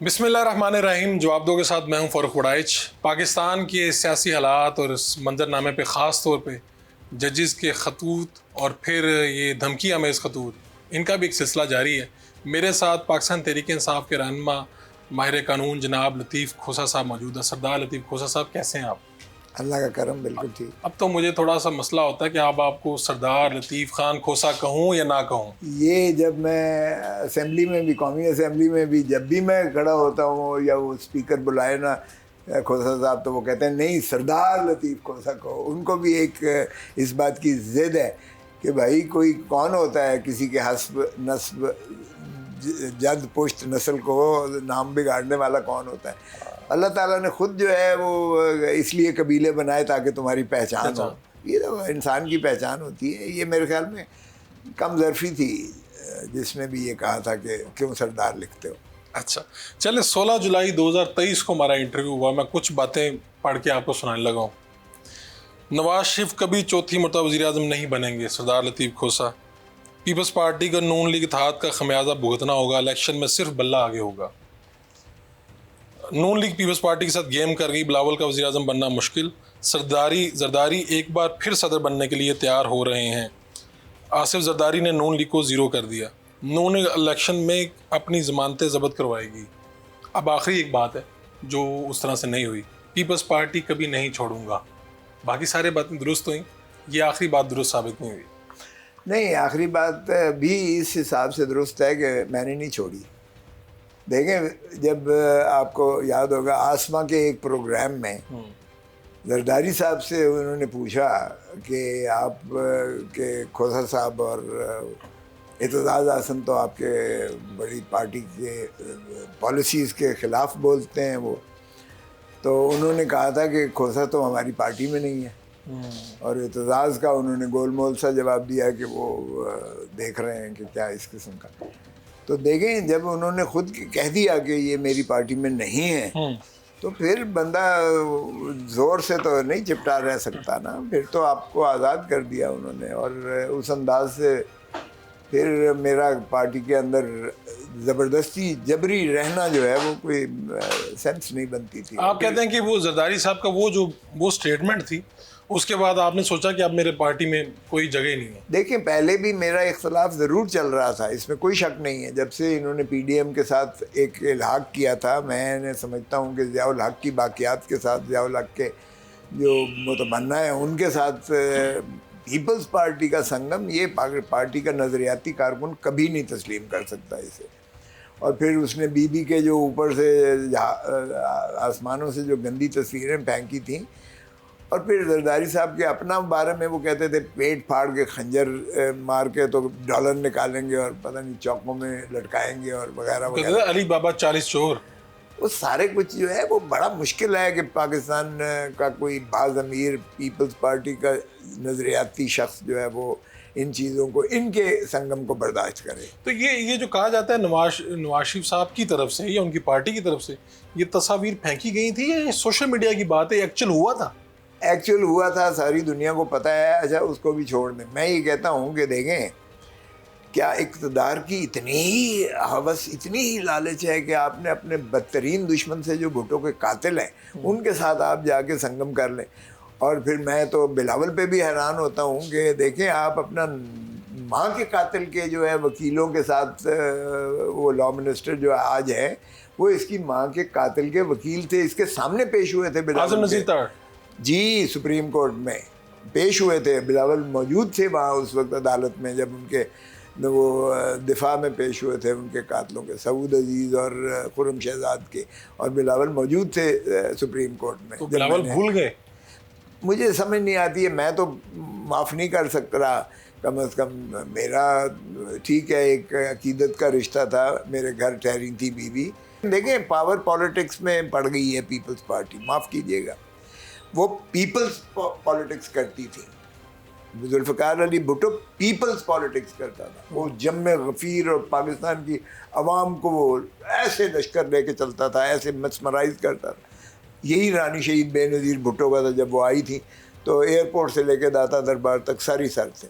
बिस्मिल्लाहिर्रहमानिर्रहीम। जवाब दो के साथ मैं हूं फ़ारूक वड़ाइच। पाकिस्तान के सियासी हालात और इस मंजरनामे पे ख़ास तौर पे जजेस के खतूत और फिर ये धमकी आमेज़ खतूत, इनका भी एक सिलसिला जारी है। मेरे साथ पाकिस्तान तहरीक इंसाफ के रहनुमा माहिर कानून जनाब लतीफ़ खोसा साहब मौजूद हैं। सरदार लतीफ़ खोसा साहब, कैसे हैं आप? अल्लाह का करम, बिल्कुल ठीक। अब तो मुझे थोड़ा सा मसला होता है कि अब आपको सरदार लतीफ़ खान खोसा कहूँ या ना कहूँ। ये जब मैं असेंबली में भी, कौमी असेंबली में भी, जब भी मैं खड़ा होता हूँ या वो स्पीकर बुलाए ना खोसा साहब, तो वो कहते हैं नहीं, सरदार लतीफ़ खोसा कहो। उनको भी एक इस बात की ज़िद है कि भाई कोई कौन होता है किसी के हस्ब नस्ब जद पुश्त नस्ल को नाम बिगाड़ने वाला कौन होता है। अल्लाह ताला ने ख़ुद जो है वो इसलिए कबीले बनाए ताकि तुम्हारी पहचान हो। ये तो इंसान की पहचान होती है। ये मेरे ख्याल में कम ज़रफ़ी थी जिसने भी ये कहा था कि क्यों सरदार लिखते हो। अच्छा, चले 16 जुलाई 2023 को हमारा इंटरव्यू हुआ। मैं कुछ बातें पढ़ के आपको सुनाने लगा हूँ। नवाज शरीफ कभी चौथी मरतबा वज़ीर-ए-आज़म नहीं बनेंगे, सरदार लतीफ़ खोसा। पीपल्स पार्टी का नून लीग इत्तेहाद का खमियाजा भुगतना होगा, इलेक्शन में सिर्फ बल्ला आगे होगा। नून लीग पीपल्स पार्टी के साथ गेम कर गई, बिलावल का वज़ीर-ए-आज़म बनना मुश्किल। जरदारी एक बार फिर सदर बनने के लिए तैयार हो रहे हैं। आसिफ जरदारी ने नून लीग को ज़ीरो कर दिया। नून इलेक्शन में अपनी ज़मानतें ज़ब्त करवाएगी। अब आखिरी एक बात है जो उस तरह से नहीं हुई, पीपल्स पार्टी कभी नहीं छोड़ूंगा। बाकी सारी बातें दुरुस्त हुई, ये आखिरी बात दुरुस्त साबित नहीं हुई। नहीं, आखिरी बात भी इस हिसाब से दुरुस्त है कि मैंने नहीं छोड़ी। देखें, जब आपको याद होगा आसमां के एक प्रोग्राम में जरदारी साहब से उन्होंने पूछा कि आप के खोसा साहब और एतजाज़ हसन तो आपके बड़ी पार्टी के पॉलिसीज़ के ख़िलाफ़ बोलते हैं वो, तो उन्होंने कहा था कि खोसा तो हमारी पार्टी में नहीं है। और एतजाज़ का उन्होंने गोलमोल सा जवाब दिया कि वो देख रहे हैं कि क्या इस किस्म का। तो देखें, जब उन्होंने खुद कह दिया कि ये मेरी पार्टी में नहीं है, तो फिर बंदा ज़ोर से तो नहीं चिपटा रह सकता ना। फिर तो आपको आज़ाद कर दिया उन्होंने, और उस अंदाज से फिर मेरा पार्टी के अंदर ज़बरदस्ती जबरी रहना जो है वो कोई सेंस नहीं बनती थी। आप कहते हैं कि वो जरदारी साहब का वो स्टेटमेंट थी, उसके बाद आपने सोचा कि अब मेरे पार्टी में कोई जगह नहीं है। देखिए, पहले भी मेरा इख्तलाफ ज़रूर चल रहा था, इसमें कोई शक नहीं है। जब से इन्होंने पीडीएम के साथ एक इल्हाक किया था, मैंने समझता हूँ कि ज़िया-उल हक की बाक़ियात के साथ, ज़िया-उल हक के जो मुतमन्ना है उनके साथ पीपल्स पार्टी का संगम, ये पार्टी का नज़रियाती कारकुन कभी नहीं तस्लीम कर सकता इसे। और फिर उसने बीबी के जो ऊपर से आसमानों से जो गंदी तस्वीरें फेंकी थीं, और फिर जरदारी साहब के अपना बारे में वो कहते थे पेट फाड़ के खंजर मार के तो डॉलर निकालेंगे और पता नहीं चौकों में लटकाएंगे और वगैरह वगैरह। अली बाबा 40 चोर, वो सारे कुछ जो है वो बड़ा मुश्किल है कि पाकिस्तान का कोई बाज़मीर पीपल्स पार्टी का नज़रियाती शख्स जो है वो इन चीज़ों को, इनके संगम को बर्दाश्त करे। तो ये जो कहा जाता है नवाज शरीफ साहब की तरफ से या उनकी पार्टी की तरफ से ये तस्वीर फेंकी गई थी, या सोशल मीडिया की बात है, एक्चुअल हुआ था? एक्चुअल हुआ था, सारी दुनिया को पता है। अच्छा, उसको भी छोड़ दें। मैं ये कहता हूँ कि देखें, क्या इक़्तिदार की इतनी ही हवस, इतनी ही लालच है कि आपने अपने बदतरीन दुश्मन से जो भुट्टो के कातिल हैं उनके साथ आप जाके संगम कर लें। और फिर मैं तो बिलावल पे भी हैरान होता हूँ कि देखें, आप अपना माँ के कातिल के जो है वकीलों के साथ, वो लॉ मिनिस्टर जो आज है वो इसकी माँ के कातिल के वकील थे, इसके सामने पेश हुए थे बिलावल जी, सुप्रीम कोर्ट में पेश हुए थे। बिलावल मौजूद थे वहाँ उस वक्त अदालत में जब उनके वो दिफा में पेश हुए थे उनके कातलों के, सऊद अजीज़ और खुर्रम शहजाद के, और बिलावल मौजूद थे सुप्रीम कोर्ट में। तो बिलावल भूल गए? मुझे समझ नहीं आती है, मैं तो माफ़ नहीं कर सकता। कम अज़ कम मेरा ठीक है, एक अकीदत का रिश्ता था, मेरे घर ठहरी थी बीवी। देखें, पावर पॉलिटिक्स में पड़ गई है पीपल्स पार्टी, माफ़ कीजिएगा। वो पीपल्स पॉलिटिक्स करती थी। जुल्फ़िकार अली भुट्टो पीपल्स पॉलिटिक्स करता था। वो जम्मे गफ़ीर और पाकिस्तान की आवाम को वो ऐसे लश्कर लेके चलता था, ऐसे मस्मराइज करता था। यही रानी शहीद बेनज़ीर भुट्टो का था। जब वो आई थी तो एयरपोर्ट से लेके दाता दरबार तक सारी सर थे।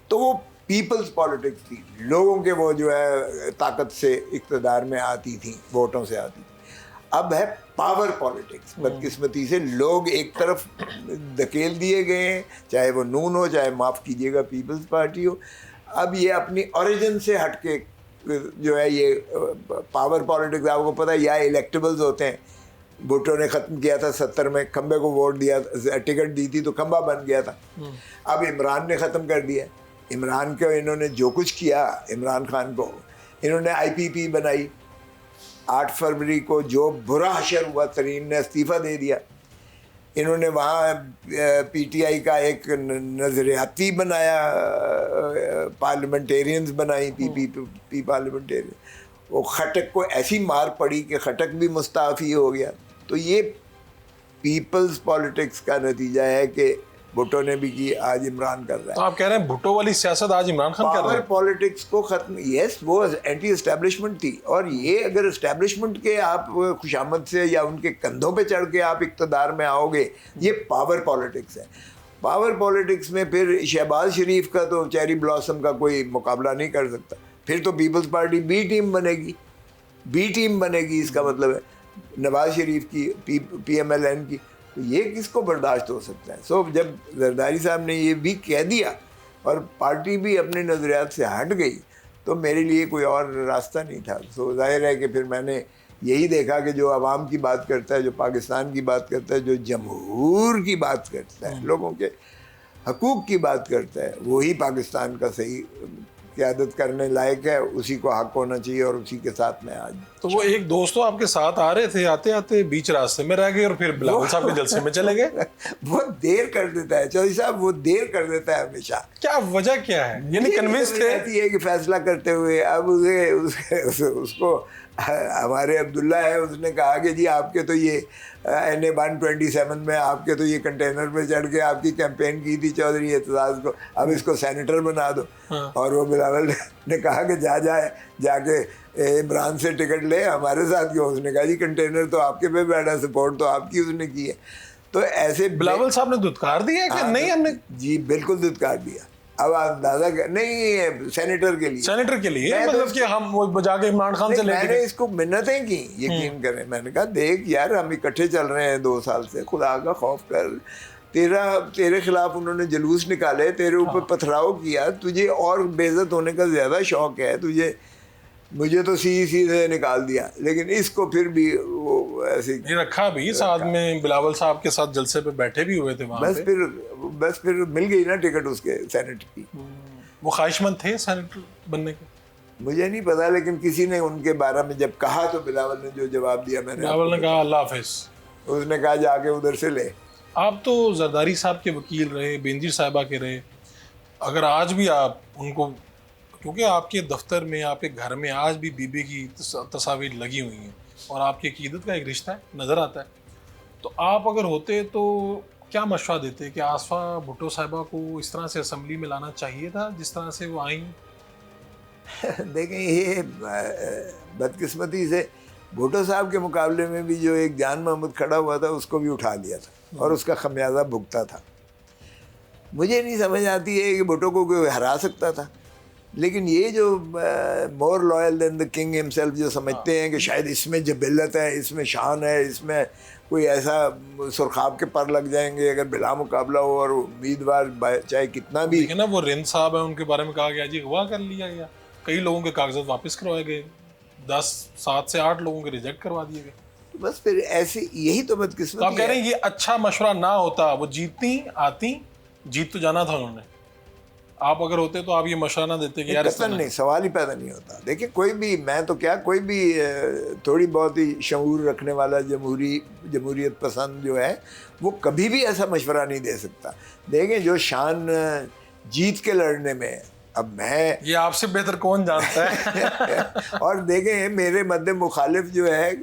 तो वो पीपल्स पॉलिटिक्स थी, लोगों के वो जो है ताकत से इक़्तिदार में आती थी, वोटों से आती थी। अब है पावर पॉलिटिक्स। बदकिस्मती से लोग एक तरफ धकेल दिए गए हैं, चाहे वो नून हो, चाहे माफ़ कीजिएगा पीपल्स पार्टी हो। अब ये अपनी ओरिजिन से हटके जो है ये पावर पॉलिटिक्स, आपको पता है, या इलेक्टेबल्स होते हैं। भुट्टो ने ख़त्म किया था 70 में, खंबे को वोट दिया, टिकट दी थी तो खंबा बन गया था। अब इमरान ने ख़त्म कर दिया। इमरान को इन्होंने जो कुछ किया, इमरान खान को इन्होंने IPP बनाई। 8 फरवरी को जो बुरा हशर हुआ, तरीन ने इस्तीफ़ा दे दिया। इन्होंने वहाँ PTI का एक नज़रियाती बनाया, पार्लियामेंटेरियंस बनाई, PPP पार्लियामेंटेरियन। वो खटक को ऐसी मार पड़ी कि खटक भी मुस्ताफ़ी हो गया। तो ये पीपल्स पॉलिटिक्स का नतीजा है कि भुट्टो ने भी की, आज इमरान कर रहा है। तो आप कह रहे हैं भुट्टो वाली सियासत आज इमरान खान कर रहे पावर हैं? पॉलिटिक्स को खत्म, यस, वो एंटी एस्टेब्लिशमेंट थी। और ये अगर एस्टेब्लिशमेंट के आप खुशामद से या उनके कंधों पे चढ़ के आप इक़्तिदार में आओगे, ये पावर पॉलिटिक्स है। पावर पॉलिटिक्स में फिर शहबाज शरीफ का तो चेरी ब्लॉसम का कोई मुकाबला नहीं कर सकता। फिर तो पीपल्स पार्टी बी टीम बनेगी। इसका मतलब है नवाज शरीफ की, PMLN की। तो ये किसको बर्दाश्त हो सकता है? सो जब जरदारी साहब ने ये भी कह दिया और पार्टी भी अपने नज़रियात से हट गई, तो मेरे लिए कोई और रास्ता नहीं था। सो जाहिर है कि फिर मैंने यही देखा कि जो आवाम की बात करता है, जो पाकिस्तान की बात करता है, जो जमहूर की बात करता है, लोगों के हकूक़ की बात करता है, वही पाकिस्तान का सही क़यादत करने लायक है। उसी को हक होना चाहिए और उसी के साथ में आज। तो वो एक दोस्त तो आपके साथ आ रहे थे, आते आते बीच रास्ते में रह गए और फिर बिलावल साहब के जलसे में चले गए। वो देर कर देता है चौधरी साहब, वो देर कर देता है हमेशा। क्या वजह क्या है? यानी कन्विंस थे है कि फैसला करते हुए अब उसको हमारे अब्दुल्ला है, उसने कहा कि जी आपके तो ये NA 127 में आपके तो ये कंटेनर पे चढ़ के आपकी कैंपेन की थी चौधरी एतजाज़ को, अब इसको सेनेटर बना दो। हाँ। और वो बिलावल ने कहा कि जाके इमरान से टिकट ले, हमारे साथ क्यों? उसने कहा जी कंटेनर तो आपके पे बैठा, सपोर्ट तो आपकी उसने की है। तो ऐसे बिलावल साहब ने दुत्कार दिया कि हाँ, नहीं? हमने जी बिल्कुल दुत्कार दिया। अब अंदाजा नहीं, सेनेटर के लिए मतलब कि हम वो जाके इमरान खान से मैंने इसको मिन्नतें की, यकीन करें। मैंने कहा देख यार, हम इकट्ठे चल रहे हैं 2 साल से, खुदा का खौफ कर। तेरे खिलाफ उन्होंने जुलूस निकाले, तेरे ऊपर पथराव किया, तुझे और बेइज्जत होने का ज़्यादा शौक है तुझे। मुझे तो सीधे निकाल दिया, लेकिन इसको फिर भी वो ऐसे रखा भी साथ में। बिलावल साहब के साथ जलसे पे बैठे भी हुए थे वहाँ पे। बस फिर मिल गई ना टिकट उसके सेनेट की। वो ख्वाहिशमंद थे सेनेटर बनने के? मुझे नहीं पता, लेकिन किसी ने उनके बारे में जब कहा तो बिलावल ने जो जवाब दिया, बिलावल ने कहा अल्लाह हाफिज। उसने कहा जाके उधर से ले। आप तो जरदारी साहब के वकील रहे, बेनजीर साहिबा के रहे। अगर आज भी आप उनको, क्योंकि आपके दफ्तर में, आपके घर में आज भी बीबी की तस्वीर लगी हुई हैं और आपकी अकीदत का एक रिश्ता है, नज़र आता है, तो आप अगर होते तो क्या मशवरा देते कि आसफा भुट्टो साहिबा को इस तरह से असम्बली में लाना चाहिए था जिस तरह से वो आई? देखें, ये बदकिस्मती से भुट्टो साहब के मुकाबले में भी जो एक जान महमूद खड़ा हुआ था, उसको भी उठा लिया था और उसका खमियाजा भुगता था। मुझे नहीं समझ आती है कि भुट्टो को कोई हरा सकता था, लेकिन ये जो more loyal than the king himself जो समझते हैं कि शायद इसमें जबिलत है, इसमें शान है, इसमें कोई ऐसा सुरखाब के पर लग जाएंगे अगर बिला मुकाबला हो और उम्मीदवार चाहे कितना भी। ना वो रिंद साहब है, उनके बारे में कहा गया जी अगवा कर लिया गया, कई लोगों के कागजात वापस करवाए गए, 7 से 8 लोगों के रिजेक्ट करवा दिए गए। तो बस फिर ऐसे, यही तो बदकिस्मती है। आप कह रहे हैं ये अच्छा मशवरा ना होता, वो जीतती आती, जीत तो जाना था उन्होंने। आप अगर होते तो आप ये मशवरा ना देते कि यार नहीं, सवाल ही पैदा नहीं होता। देखिए, कोई भी, मैं तो क्या, कोई भी थोड़ी बहुत ही शऊर रखने वाला जमहूरियत पसंद जो है, वो कभी भी ऐसा मशवरा नहीं दे सकता। देखें, जो शान जीत के लड़ने में है, अब मैं, ये आपसे बेहतर कौन जानता है। और देखें, मेरे मद्दे मुखालिफ जो है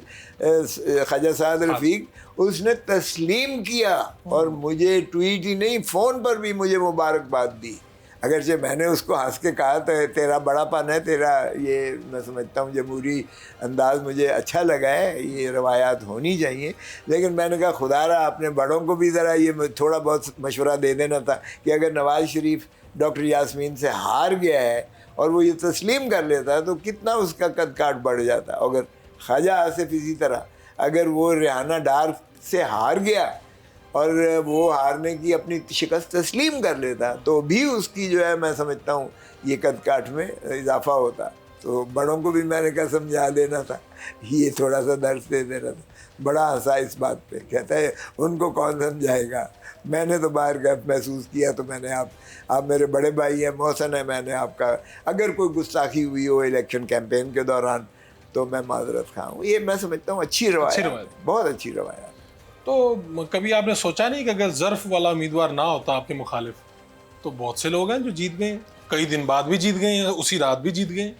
ख्वाजा साद रफ़ीक, उसने तस्लीम किया और मुझे ट्वीट ही नहीं, फ़ोन पर भी मुझे मुबारकबाद दी। अगरचे मैंने उसको हंस के कहा तो तेरा बड़ापन है, तेरा ये मैं समझता हूँ जमहूरी अंदाज़ मुझे अच्छा लगा है, ये रवायात होनी चाहिए, लेकिन मैंने कहा खुदारा अपने बड़ों को भी ज़रा ये थोड़ा बहुत मशवरा दे देना था कि अगर नवाज़ शरीफ डॉक्टर यास्मीन से हार गया है और वो ये तस्लीम कर लेता है तो कितना उसका कद काट बढ़ जाता। अगर ख्वाजा आसिफ इसी तरह अगर वो रिहाना डार से हार गया और वो हारने की अपनी शिकस्त तस्लीम कर लेता तो भी उसकी जो है मैं समझता हूँ ये कद काठ में इजाफा होता। तो बड़ों को भी मैंने कहा समझा देना था, ये थोड़ा सा दर्द दे देना था। बड़ा हंसा इस बात पे, कहता है उनको कौन समझाएगा, मैंने तो बाहर का महसूस किया तो मैंने आप मेरे बड़े भाई हैं, मोहसिन है, मैंने आपका अगर कोई गुस्ताखी हुई हो इलेक्शन कैंपेन के दौरान तो मैं माजरत खा हूँ। ये मैं समझता हूँ अच्छी रवायत, बहुत अच्छी रवायत। तो कभी आपने सोचा नहीं कि अगर ज़र्फ वाला उम्मीदवार ना होता आपके मुखालिफ तो बहुत से लोग हैं जो जीत गए, कई दिन बाद भी जीत गए, उसी रात भी जीत गए।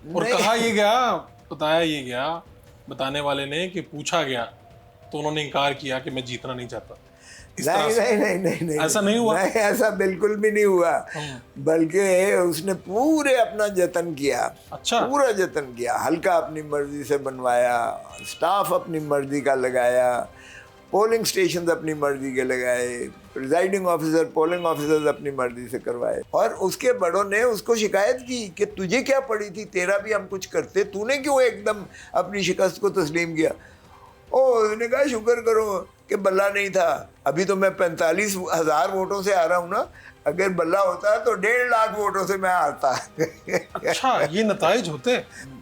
और कहा ये गया, बताया ये गया बताने वाले ने कि पूछा गया तो उन्होंने इनकार किया कि मैं जीतना नहीं चाहता। नहीं, ऐसा नहीं हुआ। नहीं, ऐसा बिल्कुल भी नहीं हुआ, बल्कि उसने पूरे अपना जतन किया। अच्छा, पूरा जतन किया, हल्का अपनी मर्जी से बनवाया, स्टाफ अपनी मर्जी का लगाया, पोलिंग स्टेशन अपनी मर्जी के लगाए, प्रिजाइडिंग ऑफिसर पोलिंग ऑफिसर्स अपनी मर्जी से करवाए। और उसके बड़ों ने उसको शिकायत की कि तुझे क्या पड़ी थी, तेरा भी हम कुछ करते, तूने क्यों एकदम अपनी शिकस्त को तस्लीम किया। ओ उसने कहा शुक्र करो कि बल्ला नहीं था, अभी तो मैं 45,000 वोटों से आ रहा हूँ ना, अगर बल्ला होता तो 1.5 लाख वोटों से मैं आता। अच्छा, ये नताइज होते,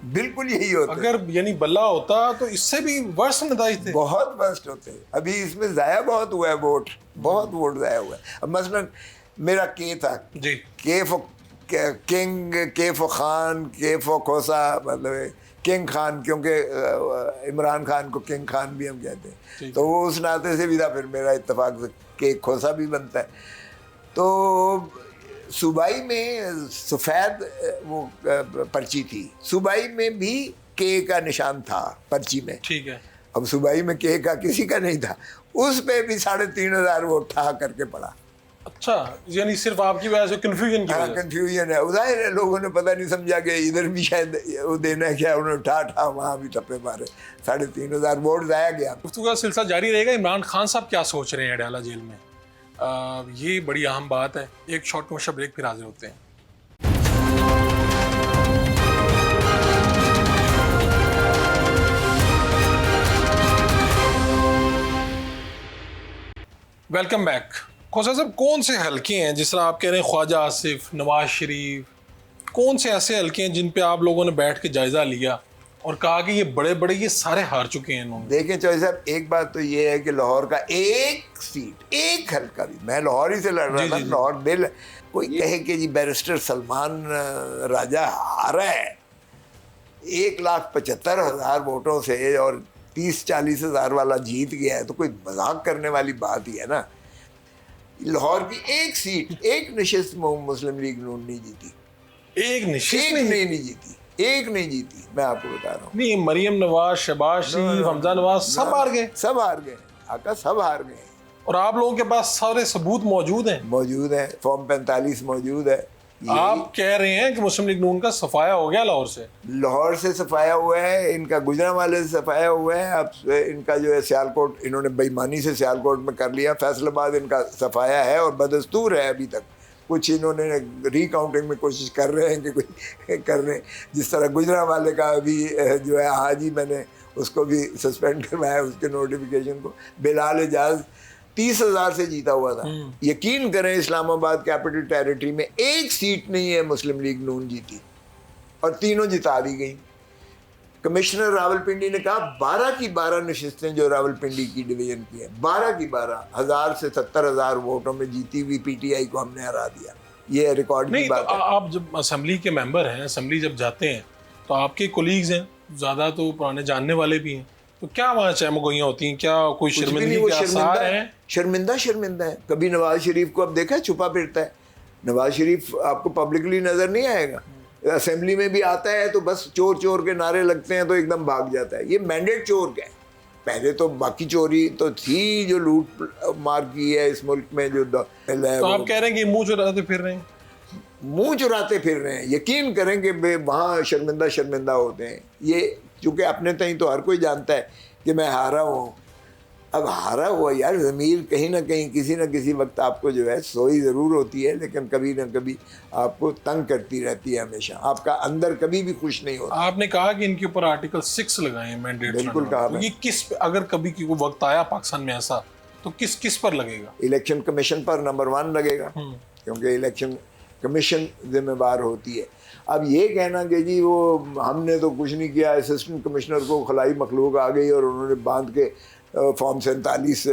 बिल्कुल यही होता। अगर यानी बल्ला होता तो इससे भी वर्स्ट नताइज थे, बहुत वर्स्ट होते। अभी इसमें ज़ाया बहुत हुआ है वोट, बहुत वोट ज़ाया हुआ है। अब मसलन मेरा के था जी, के फो किंग, के फो खान, के फो खोसा, मतलब किंग खान, क्योंकि इमरान खान को किंग खान भी हम कहते हैं, तो वो उस नाते से भी था। फिर मेरा इत्तेफाक से के खोसा भी बनता है। तो सूबाई में सफ़ेद वो पर्ची थी, सूबाई में भी के का निशान था पर्ची में, ठीक है। अब सूबाई में के का किसी का नहीं था, उस पे भी 3,500 वोट ठा करके पड़ा। अच्छा, यानी सिर्फ आपकी वजह से कंफ्यूजन की वजह से। कंफ्यूजन है, जाहिर है लोगों ने पता नहीं समझा कि इधर भी शायद वो देना है, क्या उन्होंने ठा वहाँ भी टप्पे मारे, 3,500 वोट जाया गया। गुफ्तगू का सिलसिला जारी रहेगा। इमरान खान साहब क्या सोच रहे हैं अडयाला जेल में, ये बड़ी अहम बात है। एक शॉर्ट कमर्शियल ब्रेक, फिर हाजिर होते हैं। Welcome back. खोसा साहब, कौन से हल्के हैं, जिस तरह आप कह रहे हैं ख्वाजा आसिफ, नवाज शरीफ, कौन से ऐसे हल्के हैं जिन पे आप लोगों ने बैठ के जायजा लिया और कहा कि ये बड़े बड़े ये सारे हार चुके हैं इन्होंने? देखें चौधरी साहब, एक बात तो ये है कि लाहौर का एक सीट, एक हल्का भी, मैं लाहौर ही से लड़ रहा था, लाहौर बिल, कोई कहे कि जी बैरिस्टर सलमान राजा हारा है 1,75,000 वोटों से और 30-40 हज़ार वाला जीत गया है, तो कोई मजाक करने वाली बात ही है ना। लाहौर की एक सीट, एक नशिस्त मुस्लिम लीग नून नहीं जीती, एक निश्चित नहीं जीती, एक नहीं जीती, मैं आपको बता रहा हूँ। नहीं, मरियम नवाज, शहबाज शरीफ, हमजा नवाज सब हार गए, सब हार गए आका, सब हार गए। और आप लोगों के पास सारे सबूत मौजूद हैं? मौजूद है, फॉर्म 45 मौजूद है। आप कह रहे हैं कि मुस्लिम लीग नून का सफाया हो गया लाहौर से? लाहौर से सफाया हुआ है, इनका गुजरांवाले से सफाया हुआ है। अब इनका जो है सियालकोट, इन्होंने बेईमानी से सियालकोट में कर लिया, फैसलाबाद इनका सफाया है और बदस्तूर है अभी तक। कुछ इन्होंने रिकाउंटिंग में कोशिश कर रहे हैं कि कोई कर रहे हैं, जिस तरह गुजरांवाले का अभी जो है आज ही मैंने उसको भी सस्पेंड करवाया, उसके नोटिफिकेशन को। बिलाल एजाज 30,000 से जीता हुआ था। यकीन करें इस्लामाबाद कैपिटल टेरिटरी में एक सीट नहीं है मुस्लिम लीग नून जीती और तीनों जिता दी गई। कमिश्नर रावलपिंडी ने कहा 12 की 12 नशिस्तें जो रावलपिंडी की डिवीजन की है, 12 की 12 1000 से 70,000 वोटों में जीती हुई पीटीआई को हमने हरा दिया। ये रिकॉर्ड की बात है। आप जब असेंबली के मेंबर हैं, असेंबली जब जाते हैं तो आपके कोलीग्स हैं, ज़्यादा तो पुराने जानने वाले भी हैं, तो क्या वहाँ चहमगोइयाँ होती हैं? क्या कोई शर्मिंदगी के आसार हैं? शर्मिंदा है। कभी नवाज शरीफ को अब देखा है छुपा फिरता है। नवाज शरीफ आपको पब्लिकली नजर नहीं आएगा, असेंबली में भी आता है तो बस चोर चोर के नारे लगते हैं तो एकदम भाग जाता है। ये मैंडेट चोर का है। पहले तो बाकी चोरी तो थी जो लूट मार की है इस मुल्क में, जो तो आप कह रहे हैं कि मुंह चुराते फिर रहे हैं? मुंह चुराते फिर रहे हैं। यकीन करें कि वहाँ शर्मिंदा होते हैं। ये चूँकि अपने तई तो हर कोई जानता है कि मैं हारा हूँ। अब हारा हुआ यार, ज़मीर कहीं ना कहीं किसी न किसी वक्त आपको जो है सोई ज़रूर होती है, लेकिन कभी ना कभी आपको तंग करती रहती है हमेशा, आपका अंदर कभी भी खुश नहीं होता। आपने कहा कि इनके ऊपर आर्टिकल 6 लगाए हैं मैंडेट, बिल्कुल कहा तो ये किस, अगर कभी की कोई वक्त आया पाकिस्तान में ऐसा, तो किस किस पर लगेगा? इलेक्शन कमीशन पर नंबर 1 लगेगा, क्योंकि इलेक्शन कमीशन जिम्मेवार होती है। अब ये कहना कि जी वो हमने तो कुछ नहीं किया, असिस्टेंट कमिश्नर को खलाई मखलूक आ गई और उन्होंने बांध के फॉर्म 47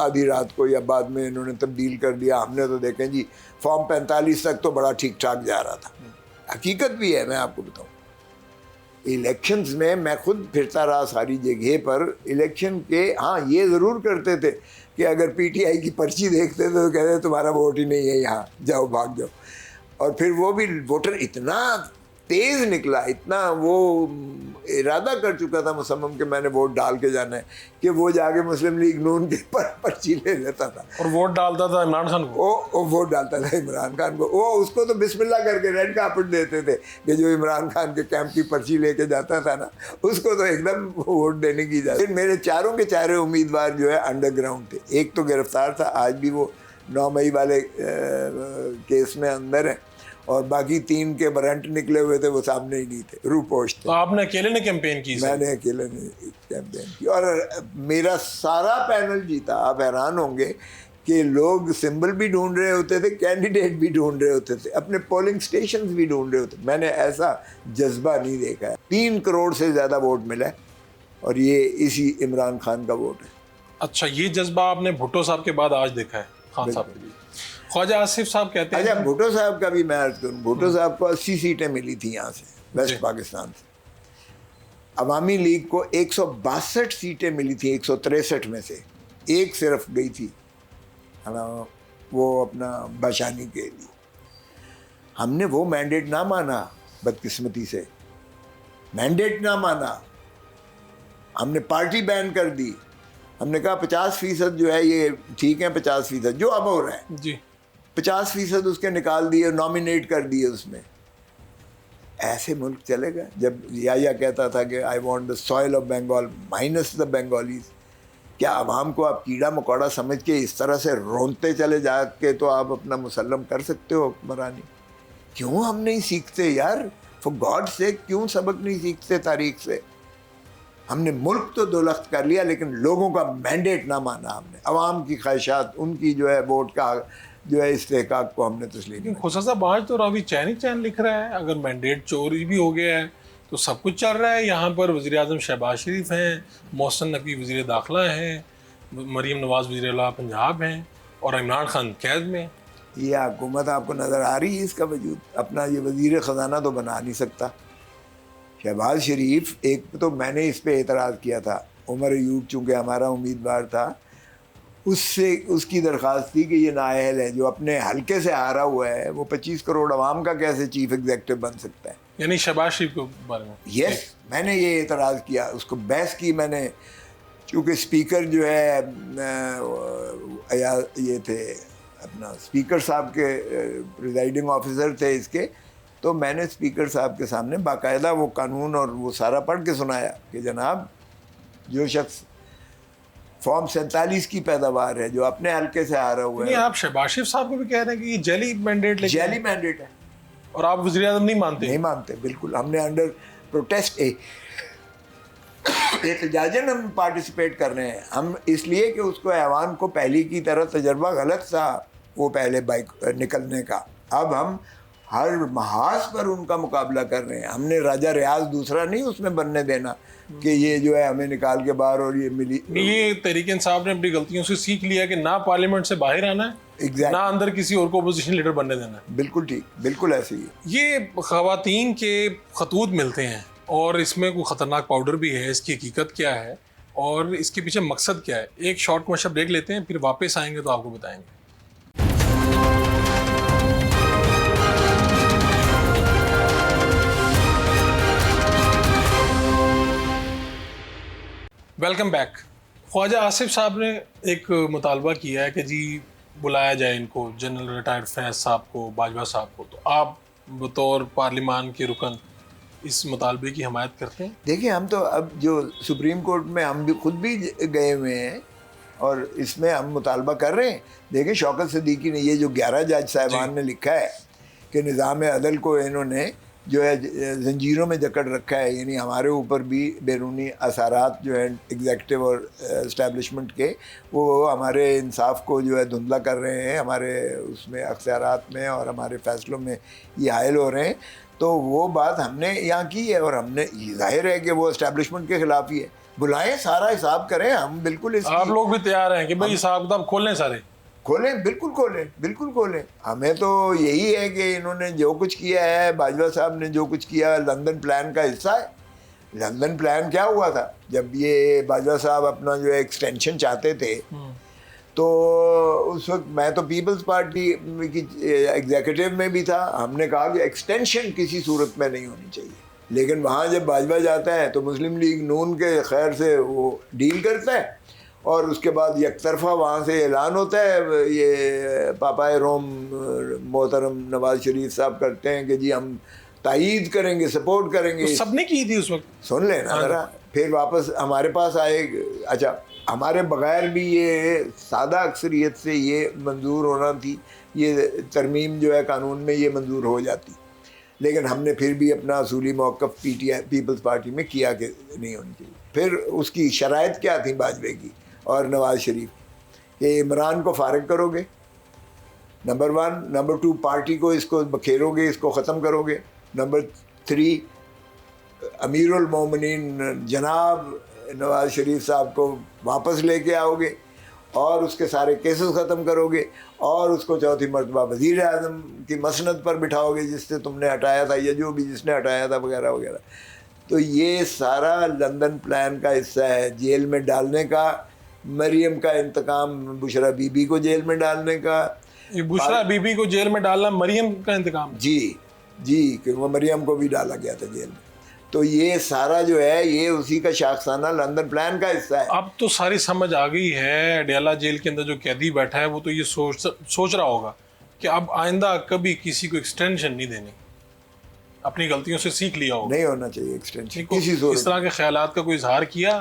आधी रात को या बाद में इन्होंने तब्दील कर दिया, हमने तो देखें जी फॉर्म 45 तक तो बड़ा ठीक ठाक जा रहा था। हकीकत भी है, मैं आपको बताऊं, इलेक्शंस में मैं खुद फिरता रहा सारी जगह पर इलेक्शन के। हाँ, ये ज़रूर करते थे कि अगर पीटीआई की पर्ची देखते थे तो कहते तुम्हारा वोट ही नहीं है यहाँ, जाओ भाग जाओ। और फिर वो भी वोटर इतना तेज़ निकला, इतना वो इरादा कर चुका था मुसम्मम कि मैंने वोट डाल के जाना है, कि वो जाके मुस्लिम लीग नून के पर्ची ले लेता था और वोट डालता था इमरान खान को। वो वोट डालता था इमरान खान को, वो उसको तो बिस्मिल्लाह करके रेड कार्पेट देते थे कि जो इमरान खान के कैंप की पर्ची लेके जाता था ना, उसको तो एकदम वोट देने की इजाज़त। मेरे चारों के चारों उम्मीदवार जो है अंडरग्राउंड थे। एक तो गिरफ्तार था, आज भी वो 9 मई वाले केस में अंदर है, और बाकी 3 के वारंट निकले हुए थे, वो सामने ही नहीं थे, रूपोश थे। तो आपने अकेले ने कैंपेन की? मैंने अकेले ने कैंपेन की और मेरा सारा पैनल जीता। आप हैरान होंगे कि लोग सिंबल भी ढूंढ रहे होते थे, कैंडिडेट भी ढूंढ रहे होते थे, अपने पोलिंग स्टेशन भी ढूंढ रहे होते। मैंने ऐसा जज्बा नहीं देखा है। 3 करोड़ से ज़्यादा वोट मिला है और ये इसी इमरान खान का वोट है। अच्छा, ये जज्बा आपने भुट्टो साहब के बाद आज देखा है खान साहब के लिए। ख्वाजा आसिफ साहम कहते हैं। अच्छा, भुट्टो साहब का भी मैं अर्ज करूँ, भुट्टो साहब को 80 सीटें मिली थी यहाँ से, वेस्ट पाकिस्तान से। अवामी लीग को 162 सीटें मिली थी 163 में से, एक सिर्फ गई थी वो अपना बाशानी के लिए। हमने वो मैंडेट ना माना, बदकिस्मती से मैंडेट ना माना, हमने पार्टी बैन कर दी। हमने कहा 50% जो है ये ठीक है, 50% जो अब हो रहा है जी, 50% उसके निकाल दिए, नॉमिनेट कर दिए उसमें। ऐसे मुल्क चलेगा? जब या कहता था कि I want the soil of Bengal minus the Bengalis, क्या आवाम को आप कीड़ा मकोड़ा समझ के इस तरह से रोनते चले जा के तो आप अपना मुसल्लम कर सकते हो हुक्मरानी? क्यों हम नहीं सीखते यार, फॉर गॉड से क्यों सबक नहीं सीखते तारीख से? हमने मुल्क तो दुरुस्त कर लिया, लेकिन लोगों का मैंडेट ना माना हमने, अवाम की ख्वाहिशात, उनकी जो है वोट का जो है इस्तेहकाक को हमने तस्लीम किया। खुशा साहब आज तो रावी चैन ही चैन लिख रहा है, अगर मैंडेट चोरी भी हो गया है तो सब कुछ चल रहा है। यहाँ पर वज़ीर आज़म शहबाज शरीफ हैं, मोहसिन नकवी वज़ीर दाखिला हैं, मरीम नवाज़ वज़ीर आला पंजाब हैं और इमरान खान कैद में। ये हुकूमत आपको नज़र आ रही है इसका वजूद? अपना ये वज़ीर ख़जाना तो बना नहीं सकता। शहबाज शरीफ, एक तो मैंने इस पे एतराज़ किया था, उमर अयूब चूँकि हमारा उम्मीदवार था, उससे उसकी दरख्वास्त थी कि ये नाअहल है, जो अपने हल्के से हारा हुआ है, वो 25 करोड़ आवाम का कैसे चीफ एग्जेक्टिव बन सकता है? यानी शहबाज शरीफ के बारे में? यस, मैंने ये एतराज़ किया, उसको बहस की मैंने, चूँकि स्पीकर जो है ये थे अपना स्पीकर साहब के प्रिजाइडिंग ऑफिसर थे इसके, तो मैंने स्पीकर साहब के सामने बाकायदा वो कानून और वो सारा पढ़ के सुनाया कि जनाब, जो शख्स फॉर्म 47 की पैदावार है, जो अपने हल्के से आ रहा हुआ है। आप शहबाज शरीफ साहब को भी कह रहे हैं कि ये जेली मैंडेट लेके, जेली मैंडेट है, और आप वज़ीर आज़म नहीं मानते? नहीं मानते, बिल्कुल। हमने अंडर प्रोटेस्ट एहतजाजन हम पार्टिसिपेट कर रहे हैं, हम इसलिए कि उसको ऐवान को पहली की तरह तजर्बा गलत था वो पहले बाइक निकलने का। अब हम हर महाज पर उनका मुकाबला कर रहे हैं। हमने राजा रियाज दूसरा नहीं उसमें बनने देना कि ये जो है हमें निकाल के बाहर और ये मिली। ये तहरीक इंसाफ ने अपनी गलतियों से सीख लिया कि ना पार्लियामेंट से बाहर आना है, Exactly. ना अंदर किसी और को अपोजिशन लीडर बनने देना है। बिल्कुल ठीक, बिल्कुल ऐसे ही। ये ख़वातीन के खतूत मिलते हैं और इसमें कोई ख़तरनाक पाउडर भी है, इसकी हकीकत क्या है और इसके पीछे मकसद क्या है? एक शॉर्ट कमर्शियल ब्रेक लेते हैं, फिर वापस आएंगे तो आपको बताएंगे। Welcome back. ख्वाजा आसिफ साहब ने एक मुतालबा किया है कि जी बुलाया जाए इनको, जनरल रिटायर्ड फैज़ साहब को, बाजवा साहब को। तो आप बतौर पार्लिमान के रुकन इस मुतालबे की हमायत करते हैं? देखिए, हम तो अब जो सुप्रीम कोर्ट में हम भी खुद भी गए हुए हैं और इसमें हम मुतालबा कर रहे हैं। देखें शौकत सिद्दीकी ने ये जो 11 जज साहिबान ने लिखा है कि निज़ाम अदल को इन्होंने जो है जंजीरों में जकड़ रखा है, यानी हमारे ऊपर भी बैरूनी असरात जो है एग्जेक्टिव और इस्टेब्लिशमेंट के वो हमारे इंसाफ को जो है धुंधला कर रहे हैं, हमारे उसमें अख्तियारात में और हमारे फ़ैसलों में ये हायल हो रहे हैं। तो वो बात हमने यहाँ की है और हमने ये जाहिर है कि वो इस्टेब्लिशमेंट के ख़िलाफ़ ही है। बुलाएं, सारा हिसाब करें, हम बिल्कुल इसकी आप लोग भी तैयार हैं कि भाई हिसाब किताब खोलें, सारे खोलें, बिल्कुल खोलें, बिल्कुल खोलें। हमें तो यही है कि इन्होंने जो कुछ किया है, बाजवा साहब ने जो कुछ किया लंदन प्लान का हिस्सा है। लंदन प्लान क्या हुआ था जब ये बाजवा साहब अपना जो है एक्सटेंशन चाहते थे, तो उस वक्त मैं तो पीपल्स पार्टी की एग्जीक्यूटिव में भी था। हमने कहा कि एक्सटेंशन किसी सूरत में नहीं होनी चाहिए, लेकिन वहाँ जब बाजवा जाता है तो मुस्लिम लीग नून के खैर से वो डील करता है और उसके बाद यकतरफा वहाँ से ऐलान होता है। ये पापाए रोम मोहतरम नवाज शरीफ साहब करते हैं कि जी हम तायीद करेंगे, सपोर्ट करेंगे। तो सबने की थी उस वक्त, सुन लेना ज़रा, फिर वापस हमारे पास आए। अच्छा, हमारे बगैर भी ये सादा अक्सरियत से ये मंजूर होना थी, ये तरमीम जो है कानून में ये मंजूर हो जाती, लेकिन हमने फिर भी अपना असूली मौक़िफ़ पीटीआई पीपल्स पार्टी में किया कि नहीं होनी चाहिए। फिर उसकी शराइत क्या थी बाजवे की और नवाज शरीफ कि इमरान को फारिग करोगे, नंबर 1, नंबर 2 पार्टी को इसको बखेरोगे, इसको ख़त्म करोगे, नंबर 3 अमीरुल मोमिनीन जनाब नवाज शरीफ साहब को वापस लेके आओगे और उसके सारे केसेस ख़त्म करोगे और उसको चौथी मरतबा वज़ीर आज़म की मसनद पर बिठाओगे जिससे तुमने हटाया था या जो भी जिसने हटाया था वगैरह वगैरह। तो ये सारा लंदन प्लान का हिस्सा है। जेल में डालने का, मरियम का इंतकाम, बुशरा बीबी को जेल में डालने का। ये बुशरा बीबी को जेल में डालना मरियम का इंतकाम? जी जी, कि वो मरियम को भी डाला गया था जेल में। तो ये सारा जो है ये उसी का शाखसाना लंदन प्लान का हिस्सा है। अब तो सारी समझ आ गई है। अडयाला जेल के अंदर जो कैदी बैठा है वो तो ये सोच रहा होगा कि अब आइंदा कभी किसी को एक्सटेंशन नहीं देनी, अपनी गलतियों से सीख लिया होगा। नहीं होना चाहिए एक्सटेंशन किसी इस तरह के ख्यालात का कोई इजहार किया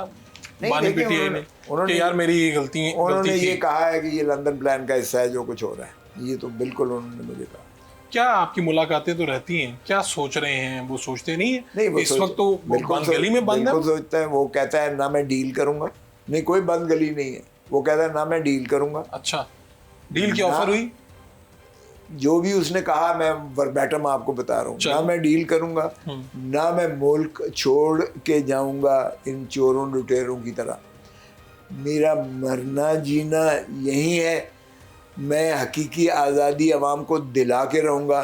बानी पीटीआई ने कि यार मेरी ये गलती उन्होंने ये कहा है कि ये लंदन प्लान का हिस्सा है जो कुछ हो रहा है, ये तो बिल्कुल उन्होंने मुझे कहा। क्या आपकी मुलाकातें तो रहती हैं, क्या सोच रहे हैं? वो सोचते नहीं है? नहीं, इस वक्त तो बंद गली में बंद है। सोचता है, वो कहता है ना मैं डील करूंगा। नहीं, कोई बंद गली नहीं है, वो कहता है ना मैं डील करूंगा। अच्छा, डील की ऑफर हुई? जो भी उसने कहा मैं वर्बैटम आपको बता रहा हूँ, ना मैं डील करूंगा, ना मैं मुल्क छोड़ के जाऊंगा इन चोरों लुटेरों की तरह। मेरा मरना जीना यही है। मैं हकीकी आज़ादी अवाम को दिला के रहूँगा,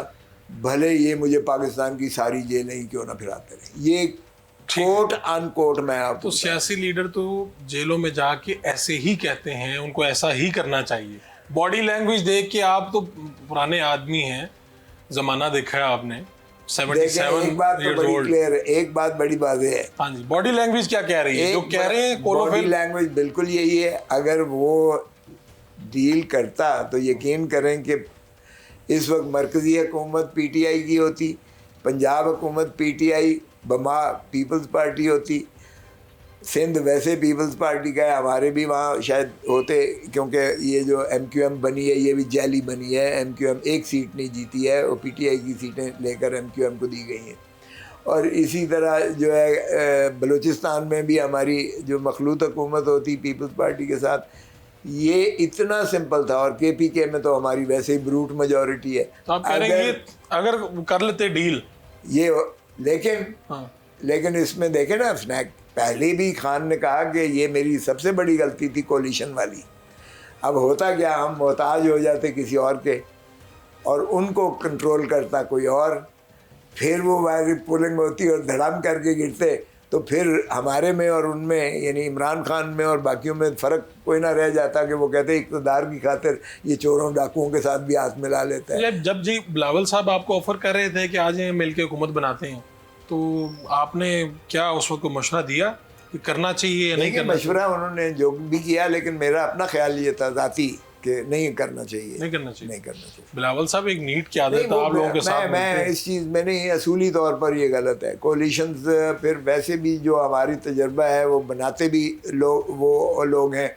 भले ये मुझे पाकिस्तान की सारी जेलें ही क्यों ना फिराते रहे। ये कोट अनकोट मैं आपको। तो सियासी लीडर तो जेलों में जाके ऐसे ही कहते हैं, उनको ऐसा ही करना चाहिए। बॉडी लैंग्वेज देख के आप तो पुराने आदमी हैं, ज़माना देखा है आपने। 77 एक बात तो बड़ी क्लियर है, एक बात बड़ी वाज़ेह है। हाँ जी, बॉडी लैंग्वेज क्या कह रही है? जो कह रहे हैं बॉडी लैंग्वेज बिल्कुल यही है। अगर वो डील करता तो यकीन करें कि इस वक्त मरकज़ी हुकूमत पीटीआई की होती, पंजाब हुकूमत पीटीआई बमा पीपल्स पार्टी होती, सिंध वैसे पीपल्स पार्टी का है, हमारे भी वहाँ शायद होते, क्योंकि ये जो एमक्यूएम बनी है ये भी जैली बनी है। एमक्यूएम एक सीट नहीं जीती है, वो पीटीआई की सीटें लेकर एमक्यूएम को दी गई हैं। और इसी तरह जो है बलूचिस्तान में भी हमारी जो मखलूत हुकूमत होती पीपल्स पार्टी के साथ, ये इतना सिंपल था। और केपीके में तो हमारी वैसे ही ब्रूट मेजॉरिटी है। तो आप कह रहे हैं अगर कर लेते डील ये, लेकिन इसमें देखें ना स्नैक, पहले भी खान ने कहा कि ये मेरी सबसे बड़ी गलती थी कोलिशन वाली। अब होता क्या, हम मोहताज हो जाते किसी और के और उनको कंट्रोल करता कोई और, फिर वो वायरी पुलिंग होती और धड़ाम करके गिरते, तो फिर हमारे में और उनमें यानी इमरान खान में और बाकियों में फ़र्क कोई ना रह जाता कि वो कहते इक़्तिदार की खातिर ये चोरों डाकुओं के साथ भी हाथ मिला लेता है। जब जी बिलावल साहब आपको ऑफ़र कर रहे थे कि आज मिल के हुकूमत बनाते हैं, तो आपने क्या उस वक्त को मशवरा दिया कि करना चाहिए या नहीं करना? मशवरा उन्होंने जो भी किया, लेकिन मेरा अपना ख्याल ये था ज़ाती कि नहीं करना चाहिए, नहीं करना चाहिए। बिलावल साहब एक नीट की आदत है आप लोगों के साथ। मैं इस चीज़ में नहीं, असूली तौर पर ये गलत है। कोलिशंस फिर वैसे भी जो हमारी तजर्बा है वो बनाते भी लोग वो लोग हैं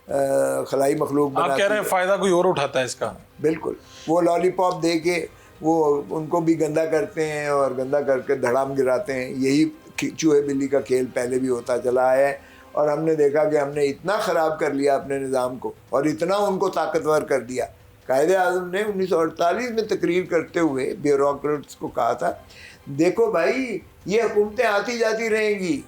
खलाई मखलूक आप कह रहे हैं फायदा कोई और उठाता है इसका? बिल्कुल, वो लॉलीपॉप दे के वो उनको भी गंदा करते हैं और गंदा करके धड़ाम गिराते हैं। यही चूहे बिल्ली का खेल पहले भी होता चला है और हमने देखा कि हमने इतना ख़राब कर लिया अपने निज़ाम को और इतना उनको ताकतवर कर दिया। कायदे आज़म ने 1948 में तकरीर करते हुए ब्यूरोक्रेट्स को कहा था, देखो भाई ये हुकूमतें आती जाती रहेंगी,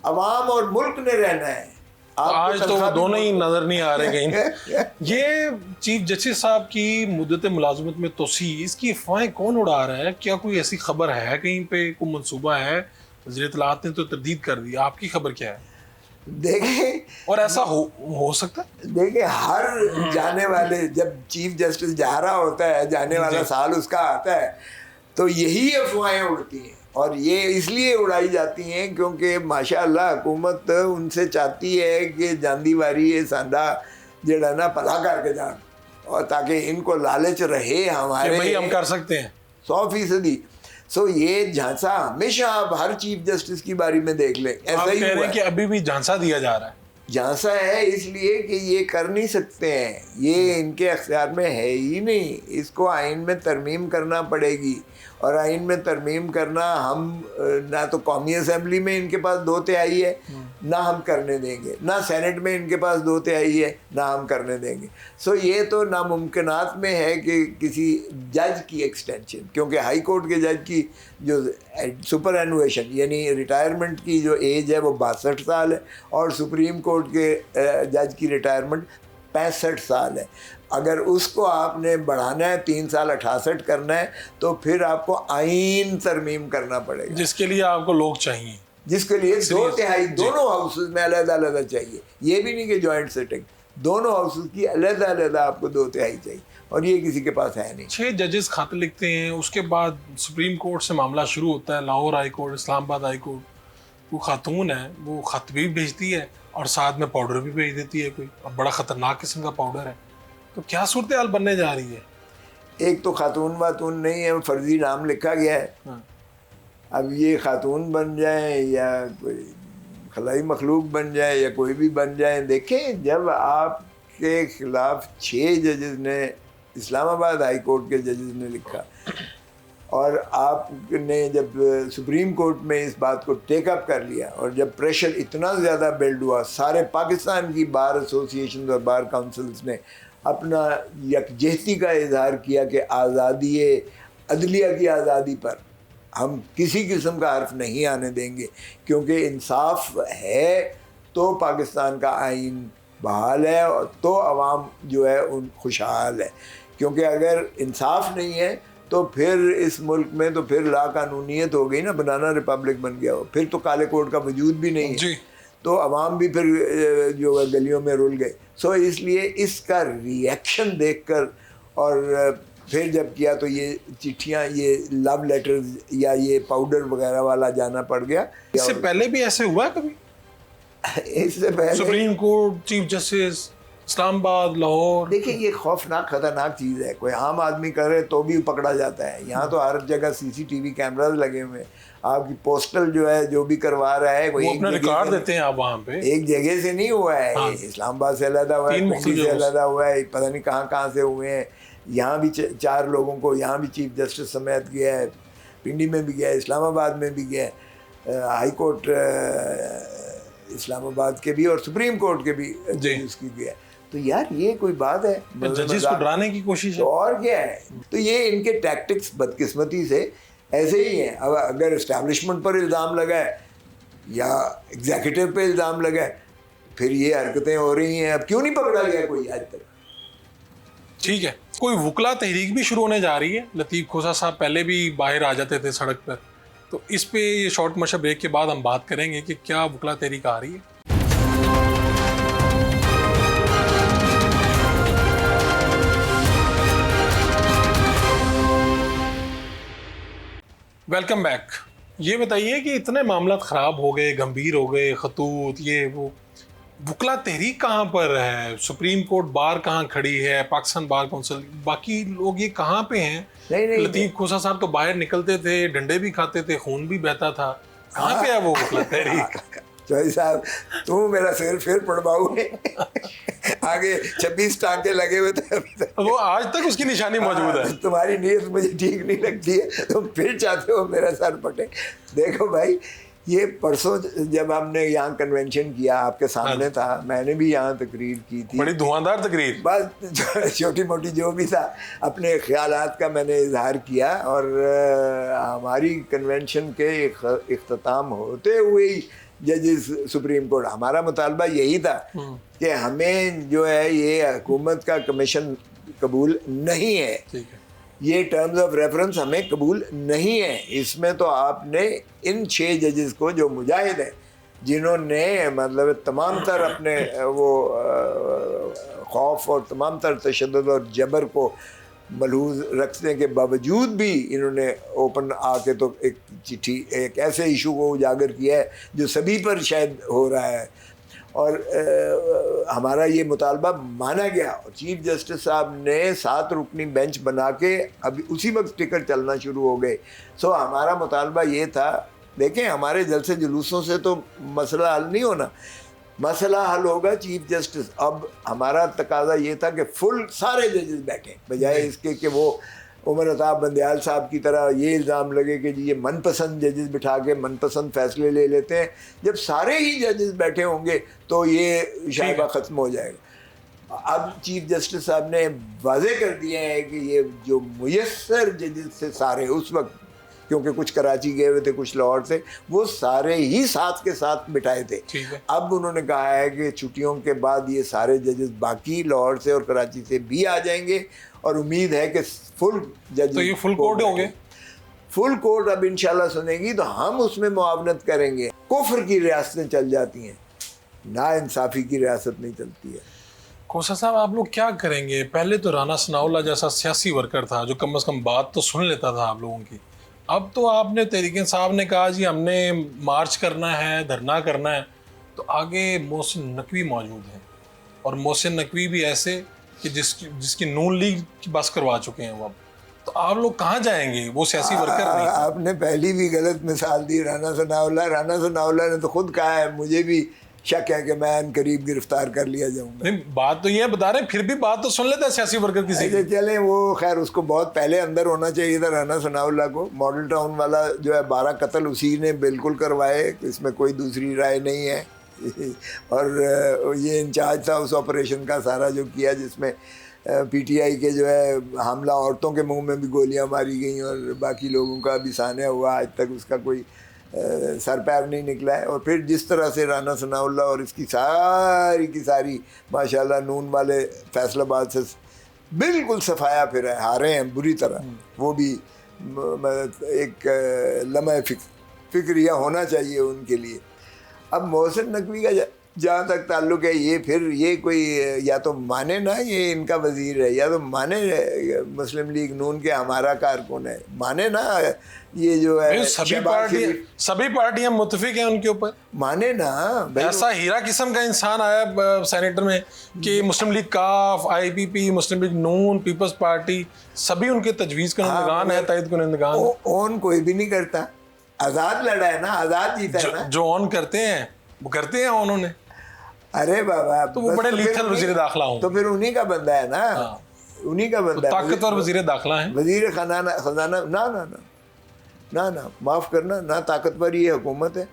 अवाम और मुल्क ने रहना है। आज तो वो दोनों ही नजर नहीं आ रहे कहीं। ये चीफ जस्टिस साहब की मुद्दत मुलाजमत में तोसी, इसकी अफवाहें कौन उड़ा रहा है? क्या कोई ऐसी खबर है कहीं पे, कोई मंसूबा है? वज़ीर इत्तलाआत ने तो तरदीद कर दी, आपकी खबर क्या है? देखें, और ऐसा हो सकता है? देखिए, हर जाने वाले, जब चीफ जस्टिस जा रहा होता है, जाने वाला साल उसका आता है, तो यही अफवाहें उड़ती हैं और ये इसलिए उड़ाई जाती हैं क्योंकि माशाअल्लाह हुकूमत उनसे चाहती है कि जांदीवारी ये सांडा जड़ा ना पला करके जान, और ताकि इनको लालच रहे हमारे, भाई हम कर सकते हैं 100%। सो ये झांसा हमेशा आप हर चीफ जस्टिस की बारी में देख लें, ऐसा ही कह रहे हुआ हैं कि अभी भी झांसा दिया जा रहा है। झांसा है इसलिए कि ये कर नहीं सकते हैं, ये इनके अख्तियार में है ही नहीं। इसको आइन में तरमीम करना पड़ेगी और आइन में तरमीम करना हम ना तो कौमी असम्बली में इनके पास 2/3 है, ना हम करने देंगे, ना सेनेट में इनके पास 2/3 है, ना हम करने देंगे। सो ये तो नामुमकिनात में है कि किसी जज की एक्सटेंशन, क्योंकि हाई कोर्ट के जज की जो सुपर एनुएशन यानी रिटायरमेंट की जो एज है वो 62 साल है और सुप्रीम कोर्ट के जज की रिटायरमेंट 65 साल है। अगर उसको आपने बढ़ाना है 3 साल 68 करना है तो फिर आपको आइन तरमीम करना पड़ेगा, जिसके लिए आपको लोग चाहिए, जिसके लिए 2/3 दोनों हाउसेज में अलग-अलग चाहिए। ये भी नहीं कि जॉइंट सिटिंग, दोनों हाउसेज की अलग-अलग आपको 2/3 चाहिए और ये किसी के पास है नहीं। 6 जजेस खत लिखते हैं, उसके बाद सुप्रीम कोर्ट से मामला शुरू होता है, Lahore high court, Islamabad high court. वो खातून है, वो खत भी भेजती है और साथ में पाउडर भी भेज देती है कोई, और बड़ा ख़तरनाक किस्म का पाउडर है। तो क्या सूरत हाल बनने जा रही है? एक तो खातून वातून नहीं है, फर्जी नाम लिखा गया है। हाँ। अब ये खातून बन जाए या कोई खलाई मखलूक बन जाए या कोई भी बन जाए, देखें जब आपके खिलाफ 6 जजेस ने, इस्लामाबाद हाई कोर्ट के जजेस ने लिखा और आपने जब सुप्रीम कोर्ट में इस बात को टेकअप कर लिया और जब प्रेशर इतना ज़्यादा बिल्ड हुआ, सारे पाकिस्तान की बार एसोसिएशन और बार काउंसिल्स ने अपना यकजहती का इजहार किया कि आज़ादी अदलिया की आज़ादी पर हम किसी किस्म का हर्फ नहीं आने देंगे, क्योंकि इंसाफ है तो पाकिस्तान का आइन बहाल है और तो अवाम जो है उन खुशहाल है। क्योंकि अगर इंसाफ नहीं है तो फिर इस मुल्क में तो फिर लाकानूनीयत हो गई ना, बनाना रिपब्लिक बन गया हो, फिर तो काले कोर्ट का वजूद भी नहीं है, तो अवाम भी फिर जो है गलियों में रुल गए। सो इसलिए इसका रिएक्शन देखकर और फिर जब किया तो ये चिट्ठियाँ, ये लव लेटर्स या ये पाउडर वगैरह वाला जाना पड़ गया। इससे पहले भी ऐसे हुआ कभी? इससे पहले supreme court, chief justice, Islamabad, Lahore. देखिए ये खौफनाक खतरनाक चीज़ है, कोई आम आदमी करे तो भी पकड़ा जाता है। यहाँ तो हर जगह CCTV कैमराज लगे हुए हैं, आपकी पोस्टल जो है जो भी करवा रहा है कोई अपना रिकॉर्ड देते हैं आप वहाँ पे, एक जगह से नहीं हुआ है। हाँ। इस्लामाबाद से अलहदा हुआ है, पिंडी से अलहदा हुआ है, पता नहीं कहाँ से हुए हैं। यहाँ भी 4 लोगों को यहाँ भी चीफ जस्टिस समेत गया है, पिंडी में भी गया है, इस्लामाबाद में भी गया है, हाई कोर्ट इस्लामाबाद के भी और सुप्रीम कोर्ट के भी उसकी गया है। तो यार ये कोई बात है? जजेस को डराने की कोशिश है। तो और क्या है? तो ये इनके टैक्टिक्स बदकिस्मती से ऐसे ही हैं। अब अगर इस्टेब्लिशमेंट पर इल्ज़ाम लगाए या एग्जीक्यूटिव पे इल्ज़ाम लगाए, फिर ये हरकतें हो रही हैं। अब क्यों नहीं पकड़ा गया कोई आज तक? ठीक है, कोई वुकला तहरीक भी शुरू होने जा रही है। लतीफ़ खोसा साहब पहले भी बाहर आ जाते थे सड़क पर, तो इस पे ये शॉर्ट मशा ब्रेक के बाद हम बात करेंगे कि क्या वुकला तहरीक आ रही है। Welcome back. ये बताइए कि इतने मामला ख़राब हो गए, गंभीर हो गए, खतूत, ये वो, वुकला तहरीक कहाँ पर है? सुप्रीम कोर्ट बार कहाँ खड़ी है? पाकिस्तान बार काउंसिल, बाकी लोग ये कहाँ पे हैं? नहीं, लतीफ़ खोसा साहब तो बाहर निकलते थे, डंडे भी खाते थे, खून भी बहता था, कहाँ पे है वो वुकला तहरीक? चौधरी साहब तू मेरा सिर फिर पड़वाऊ है। आगे 26 टांके लगे हुए थे अभी तक। वो आज तक उसकी निशानी मौजूद है। तुम्हारी नीयत मुझे ठीक नहीं लगती है, तुम फिर चाहते हो मेरा सर पटे। देखो भाई, ये परसों जब हमने यहाँ कन्वेंशन किया आपके सामने था, मैंने भी यहाँ तकरीर की थी, बड़ी धुआंधार तकरीर। बस छोटी मोटी जो भी था अपने ख्यालात का मैंने इजहार किया। और हमारी कन्वेंशन के इख्तिताम होते हुए ही जजेस सुप्रीम कोर्ट, हमारा मुतालबा यही था कि हमें जो है ये हुकूमत का कमीशन कबूल नहीं है, ठीक है, ये टर्म्स ऑफ रेफरेंस हमें कबूल नहीं है। इसमें तो आपने इन 6 जजेस को जो मुजाहिद हैं, जिन्होंने मतलब तमाम तर अपने वो खौफ और तमाम तर तशद्दुद और जबर को मलहूज रखने के बावजूद भी इन्होंने ओपन आके तो एक चिट्ठी, एक ऐसे इशू को उजागर किया है जो सभी पर शायद हो रहा है। और हमारा ये मुतालबा माना गया और चीफ जस्टिस साहब ने 7 रुकनी बेंच बना के अभी उसी वक्त टिकट चलना शुरू हो गए। सो हमारा मुतालबा ये था, देखें हमारे जलसे जुलूसों से तो मसला हल नहीं होना, मसला हल होगा चीफ जस्टिस। अब हमारा तकाजा ये था कि फुल सारे जजेस बैठे, बजाय इसके कि वो उमर अताब बंदयाल साहब की तरह ये इल्ज़ाम लगे कि जी ये मनपसंद जजेस बिठा के मनपसंद फैसले ले लेते हैं। जब सारे ही जजेस बैठे होंगे तो ये शायबा ख़त्म हो जाएगा। अब चीफ जस्टिस साहब ने वाज़ेह कर दिया है कि ये जो मुयस्सर जजेस थे सारे उस वक्त, क्योंकि कुछ कराची गए हुए थे कुछ लाहौर से, वो सारे ही साथ के साथ बिठाए थे। अब उन्होंने कहा है कि छुट्टियों के बाद ये सारे जजेस बाकी लाहौर से और कराची से भी आ जाएंगे और उम्मीद है कि फुल जज, तो ये फुल कोर्ट होंगे। फुल कोर्ट अब इंशाल्लाह सुनेगी तो हम उसमें मुआवनत करेंगे। कुफ्र की रियासतें चल जाती हैं, नाइंसाफ़ी की रियासत नहीं चलती है। खोसा साहब, आप लोग क्या करेंगे? पहले तो राना सनाउल्लाह जैसा सियासी वर्कर था जो कम से कम बात तो सुन लेता था आप लोगों की। अब तो आपने तहरीक इंसाफ ने कहा जी हमने मार्च करना है, धरना करना है, तो आगे मोहसिन नकवी मौजूद है और मोहसिन नकवी भी ऐसे कि जिसकी नून लीग की बस करवा चुके हैं वो। अब तो आप लोग कहाँ जाएंगे? वो सियासी वर्कर नहीं। आपने पहली भी गलत मिसाल दी राना सनाउल्लाह ने तो खुद कहा है मुझे भी शक है कि मैं अनकरीब गिरफ्तार कर लिया जाऊंगा। नहीं, बात तो ये बता रहे हैं, फिर भी बात तो सुन लेता है सियासी वर्कर किसी की। चले वो खैर उसको बहुत पहले अंदर होना चाहिए था राना सनाउल्लाह को। मॉडल टाउन वाला जो है 12 कत्ल उसी ने बिल्कुल करवाए, इसमें कोई दूसरी राय नहीं है। और ये इंचार्ज था उस ऑपरेशन का सारा जो किया, जिसमें पीटीआई के जो है हमला, औरतों के मुंह में भी गोलियां मारी गई और बाकी लोगों का भी सान्या हुआ। आज तक उसका कोई सर पैर नहीं निकला है। और फिर जिस तरह से राना सनाउल्लाह और इसकी सारी की सारी माशाल्लाह नून वाले फैसलाबाद से बिल्कुल सफाया फिर है, हारे हैं बुरी तरह। वो भी एक लम्हा फिक्रिया होना चाहिए उनके लिए। अब मोहसिन नकवी का जहाँ तक ताल्लुक है, ये फिर ये कोई या तो माने ना ये इनका वजीर है, या तो माने मुस्लिम लीग नून के हमारा कारकुन है, माने ना ये जो है सभी पार्टियां मुत्तफिक हैं उनके ऊपर, माने ना। ऐसा हीरा किस्म का इंसान आया सेनेटर में कि मुस्लिम लीग काफ, आईपीपी, मुस्लिम लीग नून, पीपल्स पार्टी सभी उनके तजवीज़ का नुमाइंदगान है, तायद का नुमाइंदगान। ओन कोई भी नहीं करता, आज़ाद लड़ा है ना, आज़ाद जीता है ना। जो ऑन करते हैं वो करते हैं उन्होंने। अरे बाबा, तो वो बड़े लीथल वजीर दाखिला हूँ, तो फिर उन्हीं का बंदा है ना। उन्हीं का बंदा है, ताकतवर वजीर दाखिला है, वजीर खजाना। ना ना ना ना ना, माफ़ करना, ना ताकतवर ये हुकूमत है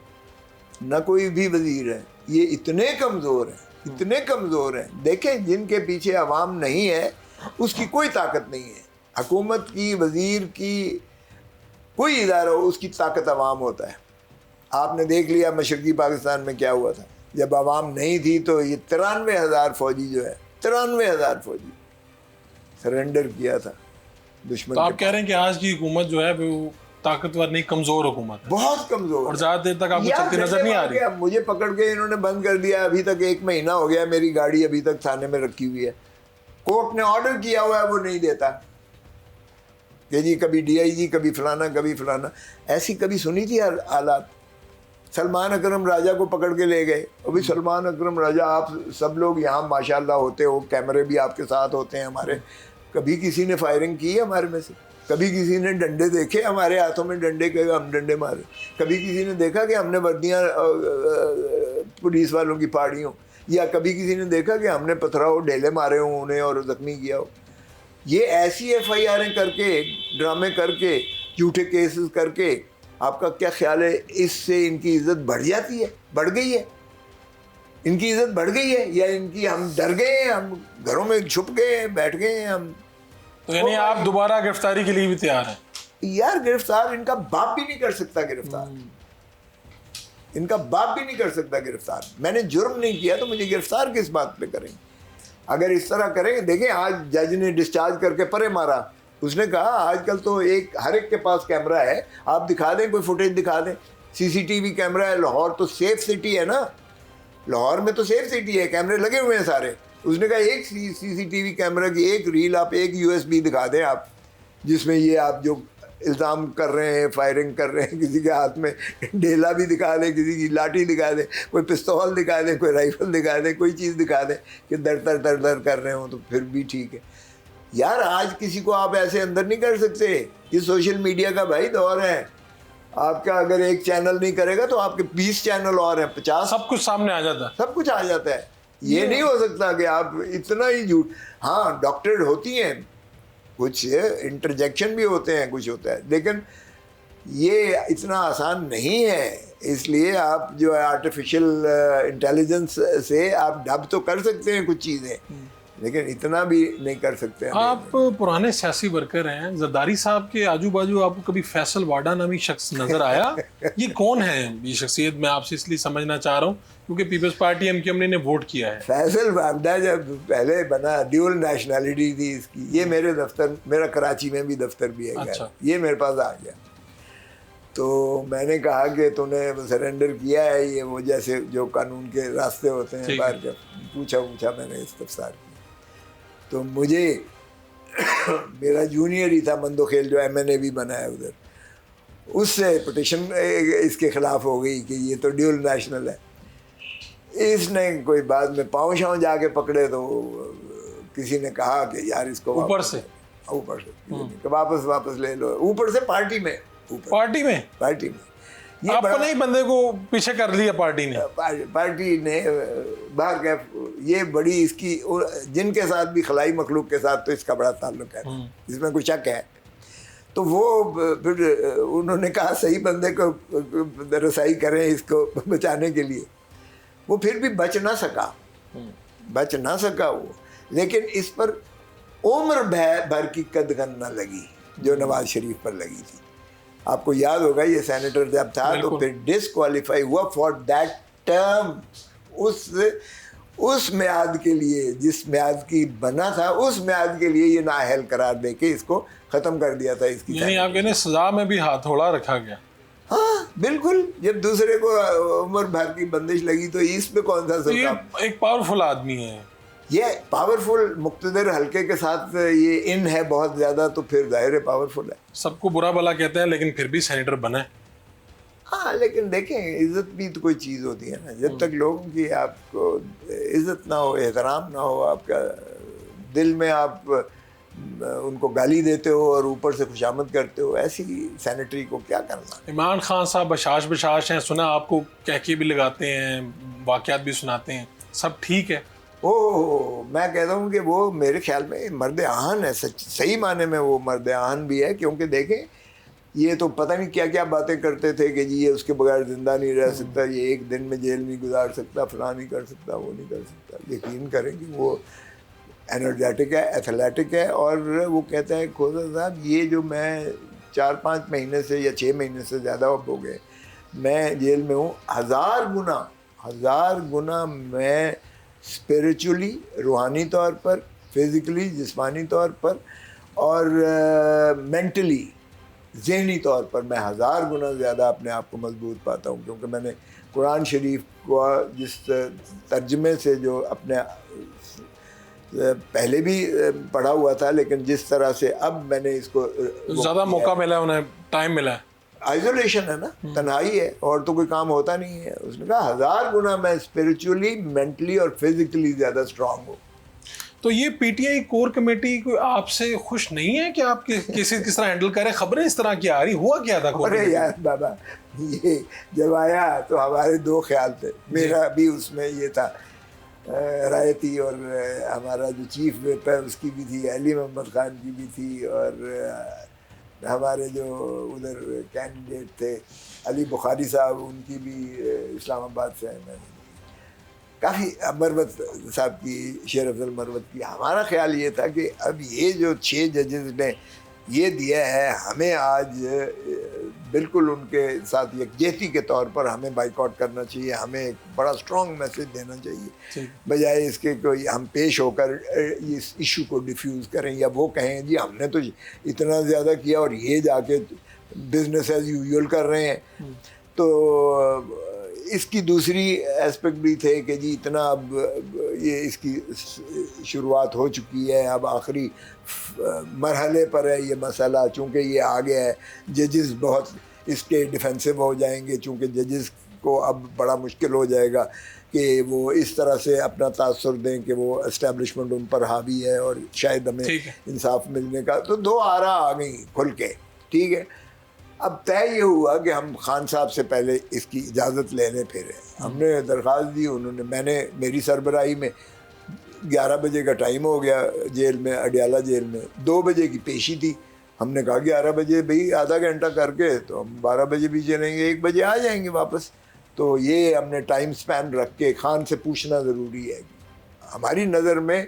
ना कोई भी वजीर है। ये इतने कमज़ोर हैं, इतने कमज़ोर हैं। देखें जिनके पीछे अवाम नहीं है उसकी कोई ताकत नहीं है। हुकूमत की, वजीर की, कोई इदारा हो उसकी ताकत अवाम होता है। आपने देख लिया मशरकी पाकिस्तान में क्या हुआ था, जब आवाम नहीं थी तो ये 93,000 फौजी जो है, 93,000 फौजी सरेंडर किया था दुश्मन। तो आप कह रहे हैं कि आज की हुकूमत जो है वो ताकतवर नहीं, कमज़ोर हुकूमत है, बहुत कमज़ोर, और ज़्यादा देर तक आपको चलती नजर नहीं आ रही। मुझे पकड़ के इन्होंने बंद कर दिया, अभी तक 1 महीना हो गया, मेरी गाड़ी अभी तक थाने में रखी हुई है। कोर्ट ने ऑर्डर किया हुआ है, वो नहीं देता कि जी कभी DIG, कभी फलाना, कभी फलाना। ऐसी कभी सुनी थी हालात? सलमान अकरम राजा को पकड़ के ले गए। अभी सलमान अकरम राजा, आप सब लोग यहाँ माशाल्लाह होते हो, कैमरे भी आपके साथ होते हैं हमारे, कभी किसी ने फायरिंग की है हमारे में से? कभी किसी ने डंडे देखे हमारे हाथों में डंडे के हम डंडे मारे? कभी किसी ने देखा कि हमने वर्दियाँ पुलिस वालों की फाड़ी हो, या कभी किसी ने देखा कि हमने पथराव ढेले मारे हों उन्हें और ज़ख्मी किया हो। ये ऐसी FIR करके, ड्रामे करके, झूठे केसेस करके, आपका क्या ख्याल है इससे इनकी इज्जत बढ़ जाती है? बढ़ गई है? इनकी इज्जत बढ़ गई है या इनकी हम डर गए हैं, हम घरों में छुप गए हैं, बैठ गए हैं हम? तो यानी आप दोबारा गिरफ्तारी के लिए भी तैयार हैं? यार गिरफ्तार इनका बाप भी नहीं कर सकता गिरफ्तार, इनका बाप भी नहीं कर सकता गिरफ्तार। मैंने जुर्म नहीं किया तो मुझे गिरफ्तार किस बात पे करेंगे? अगर इस तरह करेंगे, देखें आज जज ने डिस्चार्ज करके परे मारा, उसने कहा आजकल तो हर एक के पास कैमरा है, आप दिखा दें, कोई फुटेज दिखा दें, CCTV कैमरा है। लाहौर तो सेफ सिटी है ना, लाहौर में तो सेफ सिटी है, कैमरे लगे हुए हैं सारे। उसने कहा एक CCTV कैमरा की एक रील आप, एक USB दिखा दें आप, जिसमें ये आप जो इल्ज़ाम कर रहे हैं, फायरिंग कर रहे हैं, किसी के हाथ में ढेला भी दिखा दें, किसी की लाठी दिखा दें, कोई पिस्तौल दिखा दें, कोई राइफल दिखा दें, कोई चीज़ दिखा दें कि दर कर रहे हो, तो फिर भी ठीक है। यार आज किसी को आप ऐसे अंदर नहीं कर सकते। ये सोशल मीडिया का भाई दौर है। आपका अगर एक चैनल नहीं करेगा तो आपके 20 चैनल और हैं, 50, सब कुछ सामने आ जाता है, सब कुछ आ जाता है। ये नहीं हो सकता कि आप इतना ही झूठ। हाँ, डॉक्टरेट होती हैं, कुछ इंटरजेक्शन भी होते हैं, कुछ होता है, लेकिन ये इतना आसान नहीं है। इसलिए आप जो है आर्टिफिशियल इंटेलिजेंस से आप डब तो कर सकते हैं कुछ चीज़ें, लेकिन इतना भी नहीं कर सकते हैं। आप पुराने सियासी वर्कर हैं, जरदारी साहब के आजू बाजू आपको कभी फैसल वाडा नामी शख्स नजर आया? ये कौन है ये शख्सियत? मैं आपसे इसलिए समझना चाह रहा हूँ क्योंकि पीपल्स पार्टी MQM ने वोट किया है। फैसल वाडा जब पहले बना, ड्यूल नेशनैलिटी थी इसकी। ये मेरे दफ्तर, मेरा कराची में भी दफ्तर भी है, अच्छा। ये मेरे पास आ गया तो मैंने कहा कि तूने सरेंडर किया है, ये वो जैसे जो कानून के रास्ते होते हैं बाहर के, पूछा मैंने इस्तफसार किया। तो मुझे मेरा जूनियर ही था मंदोखेल जो MNA भी बना है उधर, उससे पिटिशन इसके खिलाफ हो गई कि ये तो ड्यूल नेशनल है। इसने कोई बाद में पाँव शाँव जाके पकड़े तो किसी ने कहा कि यार इसको ऊपर से वापस ले लो, ऊपर से पार्टी में ये आपको नहीं, बंदे को पीछे कर लिया पार्टी ने बाहर क्या, ये बड़ी इसकी, जिनके साथ भी खलाई मखलूक के साथ तो इसका बड़ा ताल्लुक है, इसमें कुछ शक है। तो वो फिर उन्होंने कहा सही बंदे को रसाई करें इसको बचाने के लिए। वो फिर भी बच ना सका वो, लेकिन इस पर उम्र भर की कदगन न लगी जो नवाज शरीफ पर लगी थी। आपको याद होगा ये सेनेटर जब था तो फिर डिसक्वालीफाई हुआ फॉर दैट टर्म, उस म्याद के लिए, जिस म्याद की बना था उस म्याद के लिए ये नाअहल करार देके इसको ख़त्म कर दिया था इसकी। यानी आप कहने सजा में भी हाथोड़ा रखा गया? हाँ बिल्कुल, जब दूसरे को उम्र भर की बंदिश लगी तो इस पे कौन सा सजा। ये एक पावरफुल आदमी है, ये पावरफुल मुक्तदर हल्के के साथ ये इन है बहुत ज़्यादा, तो फिर जाहिर है पावरफुल है। सबको बुरा भला कहते हैं लेकिन फिर भी सेनेटर बना है। हाँ लेकिन देखें, इज़्ज़त भी तो कोई चीज़ होती है ना। जब तक लोगों की आपको इज़्ज़त ना हो, एहतराम ना हो, आपका दिल में आप उनको गाली देते हो और ऊपर से खुशामद करते हो, ऐसी सेनेटरी को क्या करना। इमरान खान साहब बशाश हैं, सुना आपको कहके भी लगाते हैं, वाक़यात भी सुनाते हैं, सब ठीक है? मैं कहता हूँ कि वो मेरे ख्याल में मर्द आन है, सही माने में वो मर्द आन भी है। क्योंकि देखें, ये तो पता नहीं क्या क्या बातें करते थे कि जी ये उसके बगैर ज़िंदा नहीं रह सकता, ये एक दिन में जेल नहीं गुजार सकता, फलां नहीं कर सकता, वो नहीं कर सकता। यकीन करें कि वो एनर्जेटिक है, एथलेटिक है। और वो कहता है खोजा साहब, ये जो मैं 4-5 महीने से या 6 महीने से ज़्यादा हो गए मैं जेल में हूँ, 1000 गुना मैं स्पिरिचुअली, रूहानी तौर पर, फिज़िकली, जिस्मानी तौर पर और मेंटली, ज़हनी तौर पर मैं 1000 गुना ज़्यादा अपने आप को मजबूत पाता हूँ। क्योंकि मैंने कुरान शरीफ को जिस तर्जमे से जो अपने पहले भी पढ़ा हुआ था, लेकिन जिस तरह से अब मैंने इसको ज़्यादा मौका मिला, उन्हें टाइम मिला है। आइसोलेशन है ना, तन्हाई है और तो कोई काम होता नहीं है। उसने कहा 1000 गुना मैं स्पिरिचुअली, मेंटली और फिजिकली ज़्यादा स्ट्रांग हूँ। तो ये पीटीआई कोर कमेटी को आपसे खुश नहीं है कि आप केसेस किस तरह हैंडल करें? खबरें इस तरह की आ रही, हुआ क्या था कोर अरे कमेटी? यार बाबा, ये जब आया तो हमारे दो ख्याल थे, मेरा भी उसमें ये था, राय थी, और हमारा जो चीफ विप है उसकी भी थी, अली मोहम्मद खान की भी थी, और हमारे जो उधर कैंडिडेट थे अली बुखारी साहब, उनकी भी इस्लामाबाद से है, काफ़ी मरवत साहब की, शेर अफजल मरवत की। हमारा ख्याल ये था कि अब ये जो 6 जजेस ने ये दिया है, हमें आज बिल्कुल उनके साथ यकजहती के तौर पर हमें बाइकआउट करना चाहिए, हमें एक बड़ा स्ट्रॉन्ग मैसेज देना चाहिए, बजाय इसके कोई हम पेश होकर इस इशू को डिफ्यूज़ करें या वो कहें जी हमने तो इतना ज़्यादा किया और ये जाके बिजनेस एज यूजुअल कर रहे हैं। तो इसकी दूसरी एस्पेक्ट भी थे कि जी इतना अब ये इसकी शुरुआत हो चुकी है, अब आखिरी मरहले पर है ये मसला, चूँकि ये आ गया है, जजेस बहुत इसके डिफेंसिव हो जाएंगे, चूँकि जजेस को अब बड़ा मुश्किल हो जाएगा कि वो इस तरह से अपना तासुर दें कि वो इस्टेब्लिशमेंट उन पर हावी है और शायद हमें इंसाफ मिलने का। तो दो आरा आ गई खुल के, ठीक है। अब तय ये हुआ कि हम खान साहब से पहले इसकी इजाज़त लेने फिरे, हमने दरख्वास्त दी, उन्होंने, मैंने, मेरी सरबराही में 11 बजे का टाइम हो गया जेल में, अडियाला जेल में 2 बजे की पेशी थी। हमने कहा 11 बजे भाई आधा घंटा करके तो हम 12 बजे भी चलेंगे, 1 बजे आ जाएंगे वापस। तो ये हमने टाइम स्पैन रख के खान से पूछना ज़रूरी है। हमारी नज़र में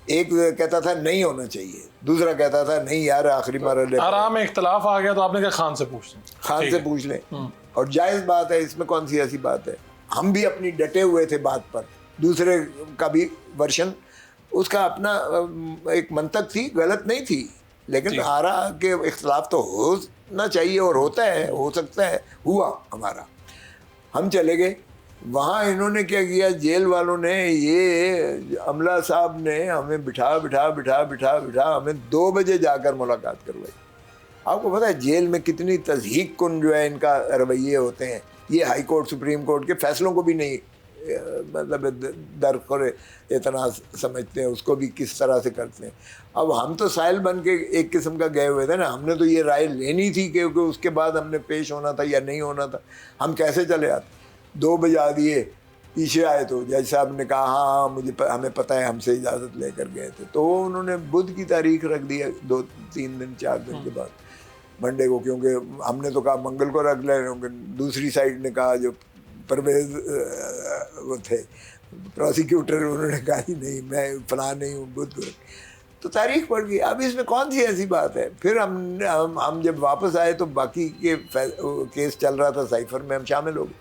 एक कहता था नहीं होना चाहिए, दूसरा कहता था नहीं यार आखिरी मरहले आराम में इख्तलाफ आ गया, तो आपने कहा खान से पूछ लें, खान से पूछ लें, और जायज़ बात है, इसमें कौन सी ऐसी बात है। हम भी अपनी डटे हुए थे बात पर, दूसरे का भी वर्शन, उसका अपना एक मंतक थी, गलत नहीं थी, लेकिन आरा के इख्तलाफ तो होना चाहिए और होता है, हो सकता है, हुआ हमारा। हम चले गए वहाँ, इन्होंने क्या किया, जेल वालों ने, ये अमला साहब ने हमें बिठा हमें 2 बजे जाकर मुलाकात करवाई। आपको पता है जेल में कितनी तज़हीक कुन जो है इनका रवैये होते हैं, ये हाई कोर्ट सुप्रीम कोर्ट के फैसलों को भी नहीं मतलब दरखोर इतना समझते हैं, उसको भी किस तरह से करते हैं। अब हम तो साइल बन के एक किस्म का गए हुए थे ना, हमने तो ये राय लेनी थी क्योंकि उसके बाद हमने पेश होना था या नहीं होना था, हम कैसे चले आते। 2 बजा दिए, पीछे आए तो जज साहब ने कहा हाँ हमें पता है, हमसे इजाज़त लेकर गए थे। तो उन्होंने बुध की तारीख रख दी, 2-3 दिन 4 दिन के बाद, मंडे को, क्योंकि हमने तो कहा मंगल को रख ले, दूसरी साइड ने कहा, जो परवेज़ वो थे प्रोसिक्यूटर, उन्होंने कहा ही नहीं मैं फलां नहीं हूँ, बुध को। तो तारीख पड़ गई। अब इसमें कौन सी ऐसी बात है। फिर हम जब वापस आए तो बाकी के केस चल रहा था, साइफर में हम शामिल हो गए।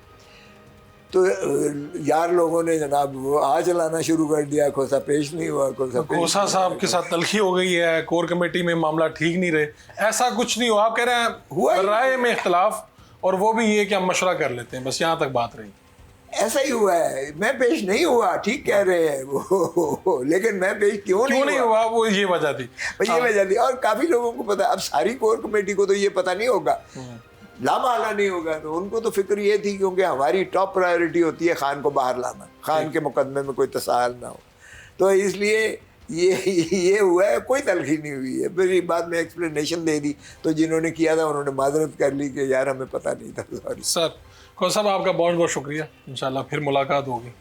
तो यार लोगों ने जनाब वो आ चलाना शुरू कर दिया, खोसा पेश नहीं हुआ, खोसा साहब के साथ तलखी हो गई है, कोर कमेटी में मामला ठीक नहीं रहे, ऐसा कुछ नहीं हुआ। आप कह रहे हैं हुआ राय में इख्तलाफ, और वो भी ये कि हम मशवरा कर लेते हैं, बस यहाँ तक बात रही। ऐसा ही हुआ है, मैं पेश नहीं हुआ, ठीक कह रहे हैं वो, लेकिन मैं पेश क्यों नहीं हुआ, वो ये वजह थी, ये वजह थी। और काफ़ी लोगों को पता, अब सारी कोर कमेटी को तो ये पता नहीं होगा, लामाला नहीं होगा, तो उनको तो फिक्र ये थी, क्योंकि हमारी टॉप प्रायोरिटी होती है खान को बाहर लाना, खान के मुकदमे में कोई तसाहल ना हो, तो इसलिए ये हुआ है, कोई तलखी नहीं हुई है। फिर बाद में एक्सप्लेनेशन दे दी, तो जिन्होंने किया था उन्होंने माजरत कर ली कि यार हमें पता नहीं था, सॉरी। सर, खोसा साहब आपका बहुत बहुत शुक्रिया, इंशाल्लाह फिर मुलाकात होगी।